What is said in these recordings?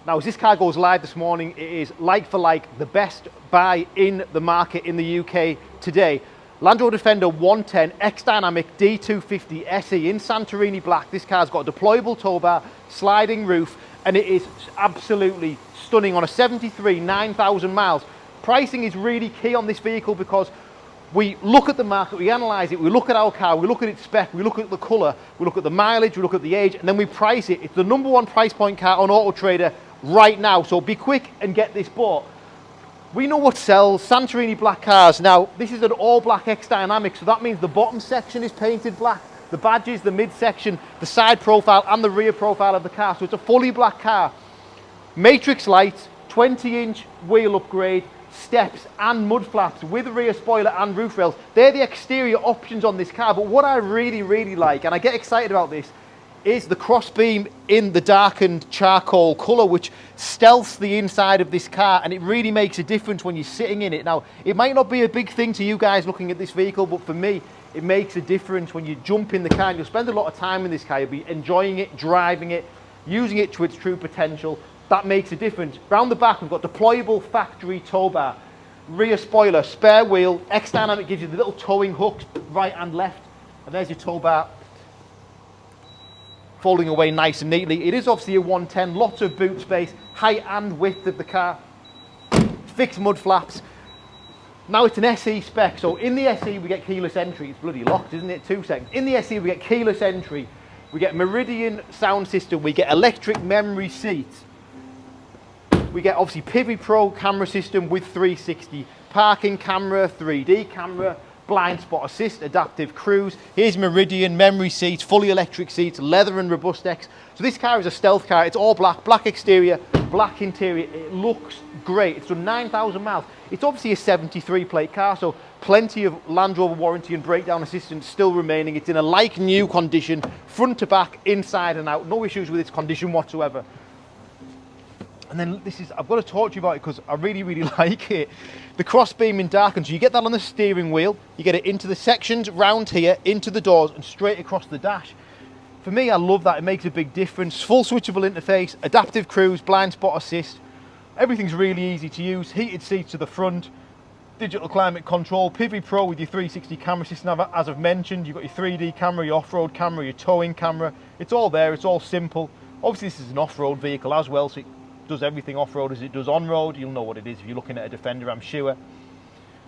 Now, as this car goes live this morning, it is like for like the best buy in the market in the UK today. Land Rover Defender 110 X-Dynamic D250 SE in Santorini Black. This car's got a deployable tow bar, sliding roof, and it is absolutely stunning on a 73, 9,000 miles. Pricing is really key on this vehicle because we look at the market, we analyse it, we look at our car, we look at its spec, we look at the colour, we look at the mileage, we look at the age, and then we price it. It's the #1 price point car on Auto Trader right now, so be quick and get this bought. We know what sells, Santorini Black cars. Now, this is an all black X-Dynamic, so that means the bottom section is painted black, the badges, the mid-section, the side profile and the rear profile of the car, so it's a fully black car. Matrix lights, 20-inch wheel upgrade, steps and mud flaps with rear spoiler and roof rails. They're the exterior options on this car, but what I really like, and I get excited about this, is the crossbeam in the darkened charcoal colour, which stealths the inside of this car, and it really makes a difference when you're sitting in it. Now, it might not be a big thing to you guys looking at this vehicle, but for me, it makes a difference when you jump in the car, and you'll spend a lot of time in this car. You'll be enjoying it, driving it, using it to its true potential. That makes a difference. Round the back, we've got deployable factory tow bar, rear spoiler, spare wheel. X-Dynamic gives you the little towing hooks, right and left, and there's your tow bar, folding away nice and neatly. It is obviously a 110, lots of boot space, height and width of the car, fixed mud flaps. Now it's an SE spec, so in the SE we get keyless entry. It's bloody locked, isn't it? 2 seconds. In the SE we get keyless entry, we get Meridian sound system, we get electric memory seats, we get obviously Pivi Pro camera system with 360, parking camera, 3D camera, blind spot assist, adaptive cruise. Here's Meridian, memory seats, fully electric seats, leather and robust decks. So this car is a stealth car. It's all black, black exterior, black interior. It looks great. It's done 9,000 miles. It's obviously a 73 plate car, so plenty of Land Rover warranty and breakdown assistance still remaining. It's in a like new condition, front to back, inside and out. No issues with its condition whatsoever. And then this is, I've got to talk to you about it because I really like it. The crossbeam in darkened, so you get that on the steering wheel, you get it into the sections round here, into the doors and straight across the dash. For me, I love that, it makes a big difference. Full switchable interface, adaptive cruise, blind spot assist. Everything's really easy to use, heated seats to the front, digital climate control, Pivi Pro with your 360 camera system, as I've mentioned. You've got your 3D camera, your off-road camera, your towing camera. It's all there, it's all simple. Obviously this is an off-road vehicle as well, so it does everything off-road as it does on-road. You'll know what it is if you're looking at a Defender, I'm sure.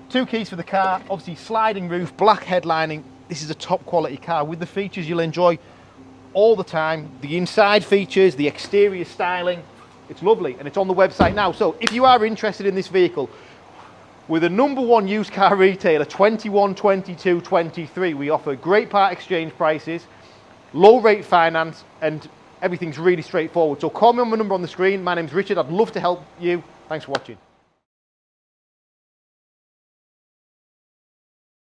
2 keys for the car, obviously sliding roof, black headlining. This is a top quality car with the features you'll enjoy all the time. The inside features, the exterior styling, it's lovely and it's on the website now. So if you are interested in this vehicle, with a #1 used car retailer, 21, 22, 23, we offer great part exchange prices, low rate finance, and everything's really straightforward. So call me on my number on the screen. My name's Richard. I'd love to help you. Thanks for watching.